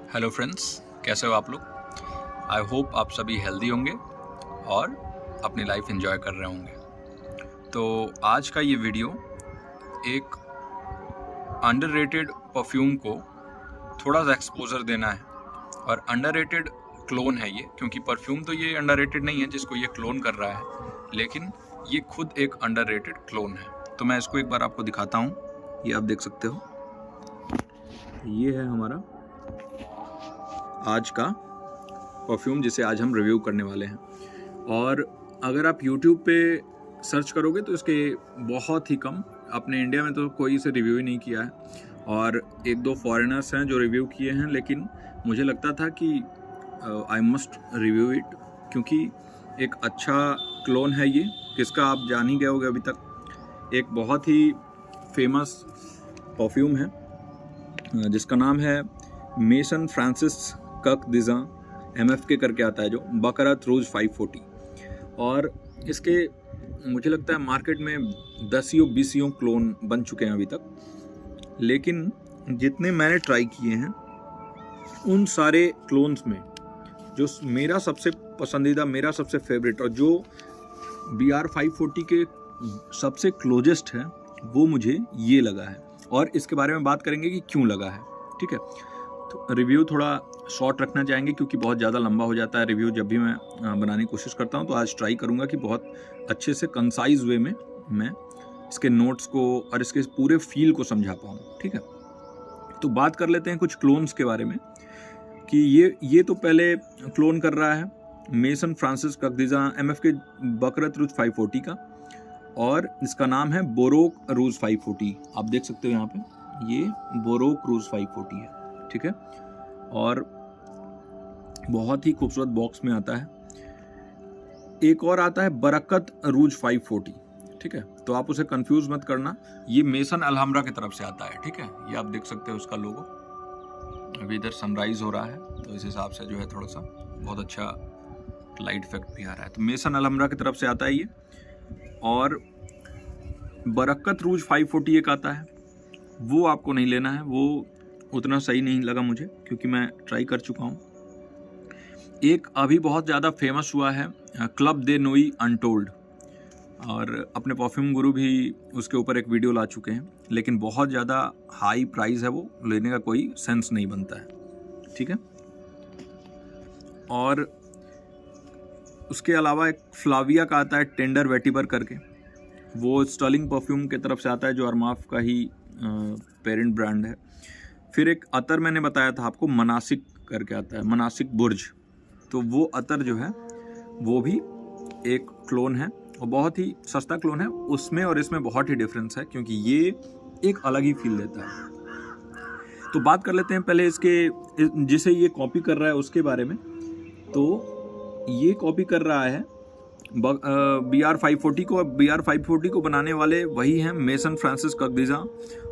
Hello friends, कैसे हो आप लोग। आई होप आप सभी हेल्दी होंगे और अपनी लाइफ एंजॉय कर रहे होंगे। तो आज का ये वीडियो एक अंडररेटेड परफ्यूम को थोड़ा सा एक्सपोजर देना है। और अंडररेटेड क्लोन है ये, क्योंकि परफ्यूम तो ये अंडररेटेड नहीं है जिसको ये क्लोन कर रहा है, लेकिन ये खुद एक अंडररेटेड क्लोन है। तो मैं इसको एक बार आपको दिखाता हूँ। ये आप देख सकते हो, ये है हमारा आज का परफ्यूम जिसे आज हम रिव्यू करने वाले हैं। और अगर आप YouTube पे सर्च करोगे तो इसके बहुत ही कम, अपने इंडिया में तो कोई इसे रिव्यू ही नहीं किया है। और एक दो फॉरेनर्स हैं जो रिव्यू किए हैं, लेकिन मुझे लगता था कि आई मस्ट रिव्यू इट, क्योंकि एक अच्छा क्लोन है ये, किसका आप जान ही गए होगे अभी तक। एक बहुत ही फेमस परफ्यूम है जिसका नाम है मेसन फ्रांसिस कक दिजा MFK करके आता है, जो बकरत रूज 540। और इसके मुझे लगता है मार्केट में 10-20 क्लोन बन चुके हैं अभी तक, लेकिन जितने मैंने ट्राई किए हैं उन सारे क्लोन्स में जो मेरा सबसे पसंदीदा, मेरा सबसे फेवरेट और जो BR 540 के सबसे क्लोजेस्ट है, वो मुझे ये लगा है। और इसके बारे में बात करेंगे कि क्यों लगा है, ठीक है। तो रिव्यू थोड़ा शॉर्ट रखना चाहेंगे क्योंकि बहुत ज़्यादा लंबा हो जाता है रिव्यू जब भी मैं बनाने की कोशिश करता हूँ। तो आज ट्राई करूँगा कि बहुत अच्छे से कंसाइज वे में मैं इसके नोट्स को और इसके पूरे फील को समझा पाऊँ, ठीक है। तो बात कर लेते हैं कुछ क्लोन्स के बारे में कि ये तो पहले क्लोन कर रहा है मेसन फ्रांसिस ककदीजा MFK बकरत रूज 540 का, और इसका नाम है बोरोक रूज 540। आप देख सकते हो यहाँ पे, ये बोरोक रूज 540 है, ठीक है। और बहुत ही खूबसूरत बॉक्स में आता है। एक और आता है बरकत रूज 540, ठीक है। तो आप उसे कंफ्यूज मत करना, ये मेसन अलहमरा की तरफ से आता है, ठीक है। ये आप देख सकते हो उसका लोगो। अभी इधर सनराइज हो रहा है तो इस हिसाब से जो है थोड़ा सा बहुत अच्छा लाइट इफेक्ट भी आ रहा है। तो मेसन अलहमरा की तरफ से आता है ये। और बरकत रूज 540 एक आता है, वो आपको नहीं लेना है, वो उतना सही नहीं लगा मुझे क्योंकि मैं ट्राई कर चुका हूँ। एक अभी बहुत ज़्यादा फेमस हुआ है क्लब दे नोई अनटोल्ड, और अपने परफ्यूम गुरु भी उसके ऊपर एक वीडियो ला चुके हैं, लेकिन बहुत ज़्यादा हाई प्राइस है, वो लेने का कोई सेंस नहीं बनता है, ठीक है। और उसके अलावा एक फ्लाविया का आता है टेंडर वेटिबर करके, वो स्टर्लिंग परफ्यूम की तरफ से आता है जो अरमाफ का ही पेरेंट ब्रांड है। फिर एक अतर मैंने बताया था आपको, मनासिक करके आता है, मनासिक बुर्ज। तो वो अतर जो है वो भी एक क्लोन है और बहुत ही सस्ता क्लोन है। उसमें और इसमें बहुत ही डिफरेंस है क्योंकि ये एक अलग ही फील देता है। तो बात कर लेते हैं पहले इसके, जिसे ये कॉपी कर रहा है उसके बारे में। तो ये कॉपी कर रहा है BR 540 को। BR 540 को बनाने वाले वही हैं मेसन फ्रांसिस ककदीजा,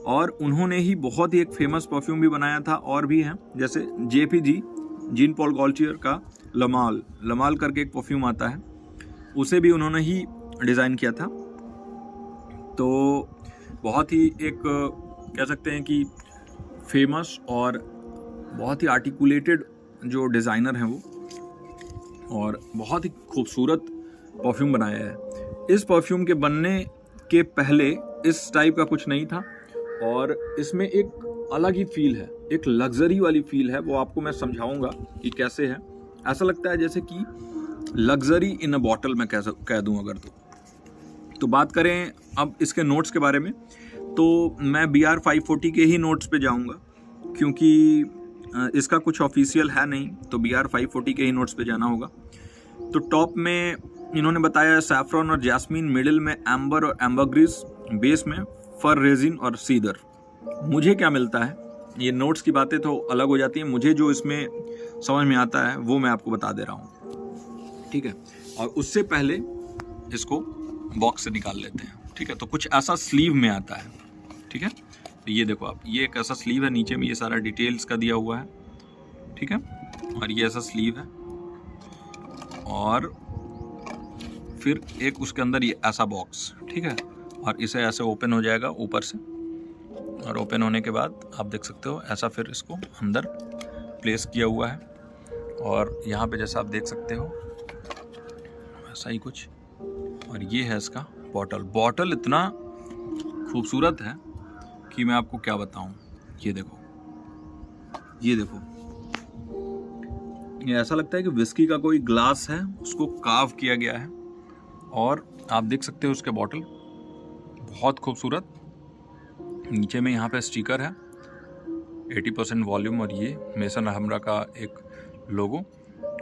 और उन्होंने ही बहुत ही एक फेमस परफ्यूम भी बनाया था, और भी हैं जैसे JPG जीन पॉल गॉल्टियर का लमाल करके एक परफ्यूम आता है, उसे भी उन्होंने ही डिज़ाइन किया था। तो बहुत ही एक कह सकते हैं कि फेमस और बहुत ही आर्टिकुलेटेड जो डिज़ाइनर हैं वो, और बहुत ही खूबसूरत परफ्यूम बनाया है। इस परफ्यूम के बनने के पहले इस टाइप का कुछ नहीं था, और इसमें एक अलग ही फील है, एक लग्जरी वाली फील है। वो आपको मैं समझाऊंगा कि कैसे है। ऐसा लगता है जैसे कि लग्जरी इन अ बॉटल मैं कह दूं अगर तो बात करें अब इसके नोट्स के बारे में, तो मैं BR 540 के ही नोट्स पे जाऊंगा क्योंकि इसका कुछ ऑफिशियल है नहीं, तो BR 540 के ही नोट्स पे जाना होगा। तो टॉप में इन्होंने बताया सैफ्रॉन और जैस्मीन, मिडिल में एम्बर और एम्बरग्रीस, बेस में फर रेजिन और सीदर। मुझे क्या मिलता है, ये नोट्स की बातें तो अलग हो जाती हैं, मुझे जो इसमें समझ में आता है वो मैं आपको बता दे रहा हूँ, ठीक है। और उससे पहले इसको बॉक्स से निकाल लेते हैं, ठीक है। तो कुछ ऐसा स्लीव में आता है, ठीक है। तो ये देखो आप, ये एक ऐसा स्लीव है, नीचे में ये सारा डिटेल्स का दिया हुआ है, ठीक है। और ये ऐसा स्लीव है, और फिर एक उसके अंदर ये ऐसा बॉक्स, ठीक है। और इसे ऐसे ओपन हो जाएगा ऊपर से, और ओपन होने के बाद आप देख सकते हो ऐसा फिर इसको अंदर प्लेस किया हुआ है। और यहाँ पे जैसा आप देख सकते हो ऐसा ही कुछ, और ये है इसका बॉटल इतना खूबसूरत है कि मैं आपको क्या बताऊं। ये देखो, ये ऐसा लगता है कि विस्की का कोई ग्लास है, उसको कार्व किया गया है। और आप देख सकते हो उसके बॉटल बहुत खूबसूरत। नीचे में यहाँ पे स्टिकर है 80% वॉल्यूम, और ये मेसन हमरा का एक लोगो,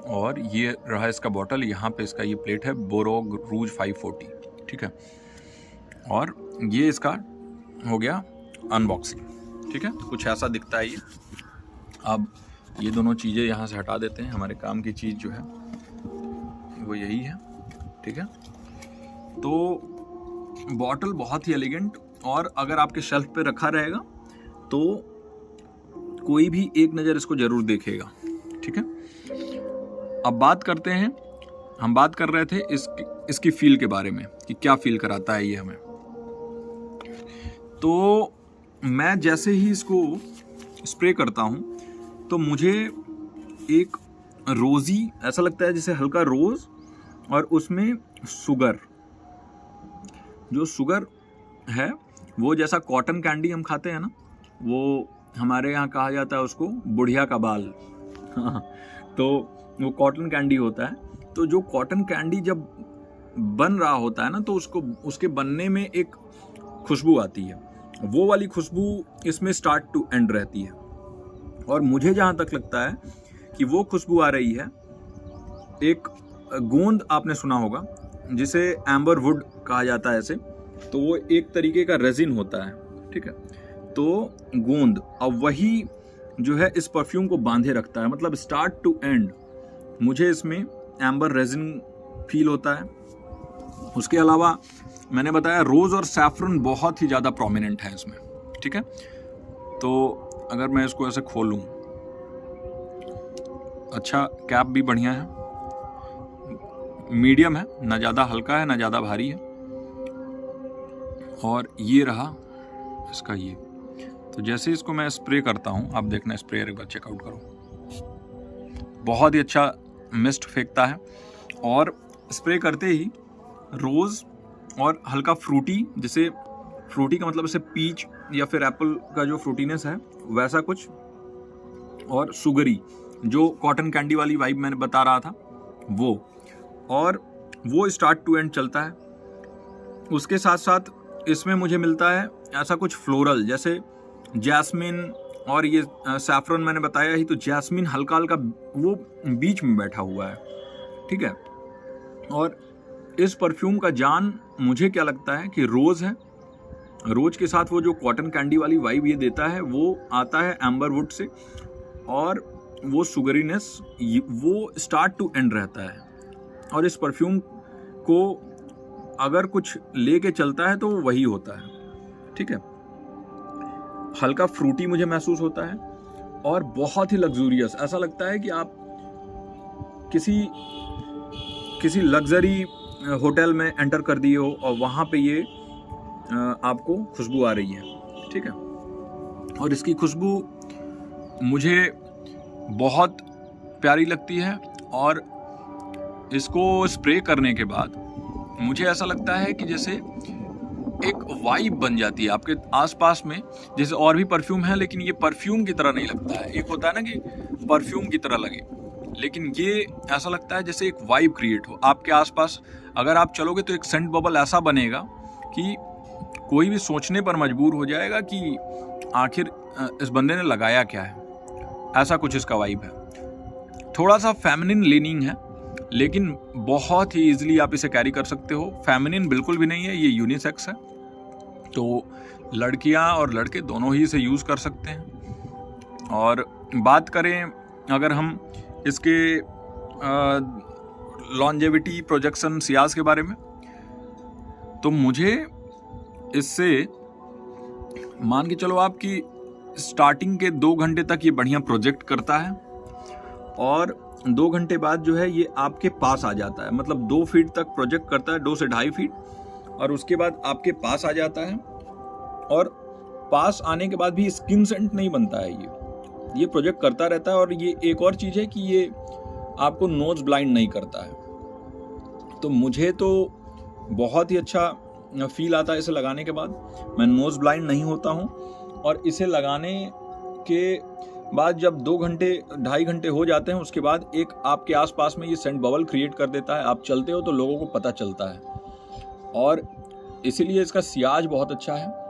और ये रहा इसका बॉटल। यहाँ पे इसका ये प्लेट है बोरोग रूज 540, ठीक है। और ये इसका हो गया अनबॉक्सिंग, ठीक है। तो कुछ ऐसा दिखता है ये। अब ये दोनों चीज़ें यहाँ से हटा देते हैं। हमारे काम की चीज़ जो है वो यही है, ठीक है। तो बॉटल बहुत ही एलिगेंट, और अगर आपके शेल्फ पे रखा रहेगा तो कोई भी एक नज़र इसको ज़रूर देखेगा, ठीक है। अब बात करते हैं, हम बात कर रहे थे इसकी फील के बारे में कि क्या फील कराता है ये हमें। तो मैं जैसे ही इसको स्प्रे करता हूँ तो मुझे एक रोज़ी ऐसा लगता है, जैसे हल्का रोज़, और उसमें शुगर, जो शुगर है वो जैसा कॉटन कैंडी हम खाते हैं ना, वो हमारे यहाँ कहा जाता है उसको बुढ़िया का बाल तो वो कॉटन कैंडी होता है। तो जो कॉटन कैंडी जब बन रहा होता है ना, तो उसके बनने में एक खुशबू आती है, वो वाली खुशबू इसमें स्टार्ट टू एंड रहती है। और मुझे जहाँ तक लगता है कि वो खुशबू आ रही है, एक गोंद आपने सुना होगा जिसे एम्बर वुड कहा जाता है ऐसे, तो वो एक तरीके का रेजिन होता है, ठीक है। तो गोंद, अब वही जो है इस परफ्यूम को बांधे रखता है, मतलब स्टार्ट टू एंड मुझे इसमें एम्बर रेजिन फील होता है। उसके अलावा मैंने बताया रोज और सैफरन बहुत ही ज़्यादा प्रोमिनेंट है इसमें, ठीक है। तो अगर मैं इसको ऐसे खोलूं, अच्छा कैप भी बढ़िया है, मीडियम है, ना ज़्यादा हल्का है ना ज़्यादा भारी है। और ये रहा इसका ये। तो जैसे इसको मैं स्प्रे करता हूँ, आप देखना स्प्रेयर एक बार चेकआउट करो, बहुत ही अच्छा मिस्ट फेंकता है। और स्प्रे करते ही रोज़ और हल्का फ्रूटी, जैसे फ्रूटी का मतलब जैसे पीच या फिर एप्पल का जो फ्रूटीनेस है वैसा कुछ, और शुगरी जो कॉटन कैंडी वाली वाइब मैंने बता रहा था वो, और वो स्टार्ट टू एंड चलता है। उसके साथ साथ इसमें मुझे मिलता है ऐसा कुछ फ्लोरल, जैसे जैस्मिन, और ये सैफरन मैंने बताया ही, तो जैस्मिन हल्का हल्का वो बीच में बैठा हुआ है, ठीक है। और इस परफ्यूम का जान मुझे क्या लगता है कि रोज़ है, रोज के साथ वो जो कॉटन कैंडी वाली वाइब ये देता है वो आता है एम्बर वुड से, और वो शुगरीनेस वो स्टार्ट टू एंड रहता है। और इस परफ्यूम को अगर कुछ लेके चलता है तो वही होता है, ठीक है। हल्का फ्रूटी मुझे महसूस होता है, और बहुत ही लग्जूरियस, ऐसा लगता है कि आप किसी लग्जरी होटल में एंटर कर दिए हो और वहाँ पे ये आपको खुशबू आ रही है, ठीक है। और इसकी खुशबू मुझे बहुत प्यारी लगती है, और इसको स्प्रे करने के बाद मुझे ऐसा लगता है कि जैसे एक वाइब बन जाती है आपके आसपास में, जैसे और भी परफ्यूम है लेकिन ये परफ्यूम की तरह नहीं लगता है। एक होता है ना कि परफ्यूम की तरह लगे, लेकिन ये ऐसा लगता है जैसे एक वाइब क्रिएट हो आपके आसपास। अगर आप चलोगे तो एक सेंट बबल ऐसा बनेगा कि कोई भी सोचने पर मजबूर हो जाएगा कि आखिर इस बंदे ने लगाया क्या है, ऐसा कुछ इसका वाइब है। थोड़ा सा फेमिनिन लीनिंग है, लेकिन बहुत ही इजीली आप इसे कैरी कर सकते हो। फेमिनिन बिल्कुल भी नहीं है, ये यूनिसेक्स है, तो लड़कियां और लड़के दोनों ही इसे यूज़ कर सकते हैं। और बात करें अगर हम इसके लॉन्जेविटी प्रोजेक्शन सियाज के बारे में, तो मुझे इससे मान के चलो आपकी स्टार्टिंग के 2 घंटे तक ये बढ़िया प्रोजेक्ट करता है, और 2 घंटे बाद जो है ये आपके पास आ जाता है, मतलब 2 फीट तक प्रोजेक्ट करता है, 2 से 2.5 फीट, और उसके बाद आपके पास आ जाता है। और पास आने के बाद भी स्किन सेंट नहीं बनता है ये, ये प्रोजेक्ट करता रहता है। और ये एक और चीज़ है कि ये आपको नोज ब्लाइंड नहीं करता है। तो मुझे तो बहुत ही अच्छा फील आता है इसे लगाने के बाद। मैं नोज ब्लाइंड नहीं होता हूँ, और इसे लगाने के बाद जब 2 घंटे 2.5 घंटे हो जाते हैं, उसके बाद एक आपके आसपास में ये सेंट बबल क्रिएट कर देता है। आप चलते हो तो लोगों को पता चलता है, और इसीलिए इसका सियाज बहुत अच्छा है।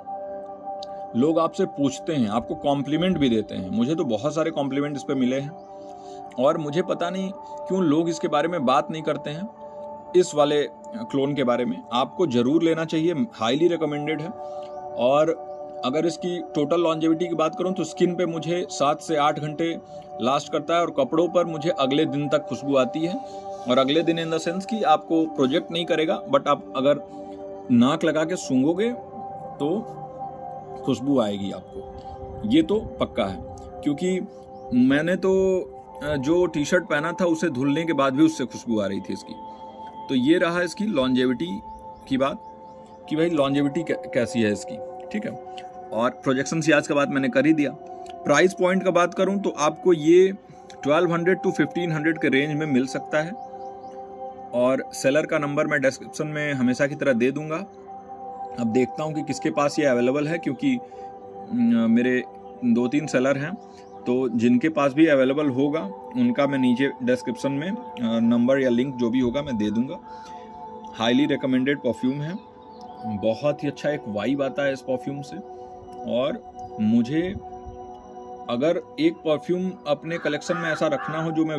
लोग आपसे पूछते हैं, आपको कॉम्प्लीमेंट भी देते हैं। मुझे तो बहुत सारे कॉम्प्लीमेंट इस पे मिले हैं, और मुझे पता नहीं क्यों लोग इसके बारे में बात नहीं करते हैं। इस वाले क्लोन के बारे में आपको ज़रूर लेना चाहिए, हाईली रिकमेंडेड है। और अगर इसकी टोटल लॉन्जेविटी की बात करूं तो स्किन पे मुझे 7 से 8 घंटे लास्ट करता है, और कपड़ों पर मुझे अगले दिन तक खुशबू आती है। और अगले दिन इन द सेंस कि आपको प्रोजेक्ट नहीं करेगा, बट आप अगर नाक लगा के सूंघोगे तो खुशबू आएगी आपको, ये तो पक्का है। क्योंकि मैंने तो जो टी शर्ट पहना था उसे धुलने के बाद भी उससे खुशबू आ रही थी इसकी। तो ये रहा इसकी लॉन्जेविटी की बात कि भाई लॉन्जेविटी कैसी है इसकी, ठीक है। और प्रोजेक्शन सियाज का बात मैंने कर ही दिया। प्राइस पॉइंट का बात करूं तो आपको ये 1200 to 1500 के रेंज में मिल सकता है, और सेलर का नंबर मैं डिस्क्रिप्शन में हमेशा की तरह दे दूंगा। अब देखता हूं कि किसके पास ये अवेलेबल है, क्योंकि मेरे 2-3 सेलर हैं, तो जिनके पास भी अवेलेबल होगा उनका मैं नीचे डिस्क्रिप्शन में नंबर या लिंक जो भी होगा मैं दे दूंगा। हाईली रिकमेंडेड परफ्यूम है, बहुत ही अच्छा एक वाइब आता है इस परफ्यूम से। और मुझे अगर एक परफ्यूम अपने कलेक्शन में ऐसा रखना हो जो मैं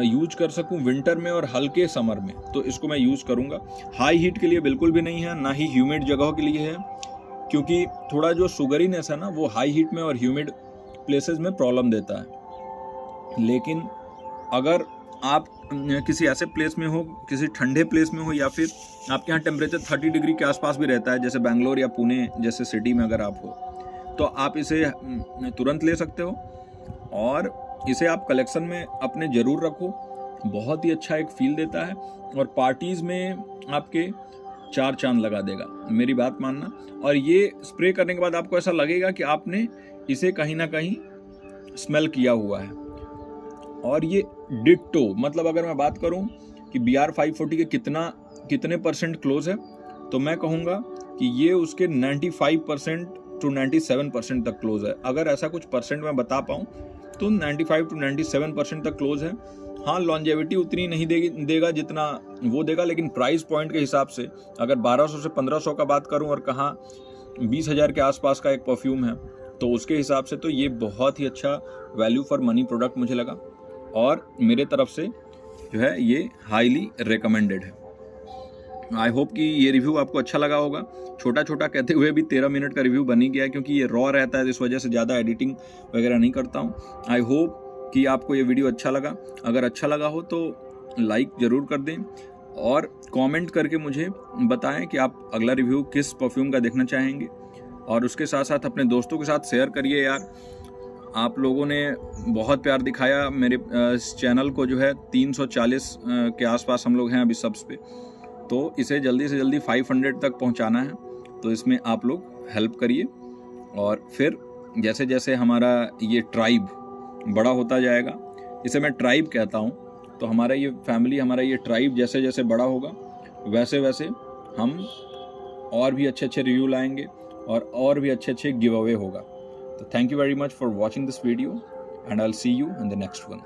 यूज कर सकूं विंटर में और हल्के समर में, तो इसको मैं यूज करूंगा। हाई हीट के लिए बिल्कुल भी नहीं है, ना ही ह्यूमिड जगहों के लिए है, क्योंकि थोड़ा जो शुगरीनेस है ना वो हाई हीट में और ह्यूमिड प्लेसेस में प्रॉब्लम देता है। लेकिन अगर आप किसी ऐसे प्लेस में हो, किसी ठंडे प्लेस में हो, या फिर आपके यहाँ टेम्परेचर 30 डिग्री के आसपास भी रहता है, जैसे बेंगलोर या पुणे जैसे सिटी में अगर आप हो, तो आप इसे तुरंत ले सकते हो, और इसे आप कलेक्शन में अपने ज़रूर रखो। बहुत ही अच्छा एक फील देता है, और पार्टीज़ में आपके 4 चांद लगा देगा, मेरी बात मानना। और ये स्प्रे करने के बाद आपको ऐसा लगेगा कि आपने इसे कहीं ना कहीं स्मेल किया हुआ है। और ये डिट्टो, मतलब अगर मैं बात करूं कि BR 540 के कितने % क्लोज है, तो मैं कहूँगा कि ये उसके 95% to 97% तक क्लोज है। अगर ऐसा कुछ परसेंट मैं बता पाऊँ तो 95 to 97% तक क्लोज है। हाँ, लॉन्जेविटी उतनी नहीं देगा जितना वो देगा, लेकिन प्राइस पॉइंट के हिसाब से अगर 1200 से 1500 का बात करूं और कहाँ 20,000 के आसपास का एक परफ्यूम है, तो उसके हिसाब से तो ये बहुत ही अच्छा वैल्यू फॉर मनी प्रोडक्ट मुझे लगा, और मेरे तरफ से जो है ये हाईली रिकमेंडेड है। आई होप कि ये रिव्यू आपको अच्छा लगा होगा। छोटा छोटा कहते हुए भी 13 मिनट का रिव्यू बन ही गया, क्योंकि ये रॉ रहता है, इस वजह से ज़्यादा एडिटिंग वगैरह नहीं करता हूँ। आई होप कि आपको ये वीडियो अच्छा लगा। अगर अच्छा लगा हो तो लाइक ज़रूर कर दें, और कमेंट करके मुझे बताएं कि आप अगला रिव्यू किस परफ्यूम का देखना चाहेंगे, और उसके साथ साथ अपने दोस्तों के साथ शेयर करिए यार। आप लोगों ने बहुत प्यार दिखाया मेरे चैनल को, जो है 340 के आसपास हम लोग हैं अभी सब्स पे, तो इसे जल्दी से जल्दी 500 तक पहुंचाना है। तो इसमें आप लोग हेल्प करिए, और फिर जैसे जैसे हमारा ये ट्राइब बड़ा होता जाएगा, इसे मैं ट्राइब कहता हूँ, तो हमारा ये फैमिली, हमारा ये ट्राइब जैसे जैसे बड़ा होगा वैसे वैसे हम और भी अच्छे अच्छे रिव्यू लाएंगे, और भी अच्छे अच्छे गिव अवे होगा। तो thank you very much for watching this video, and I will see you in the next one.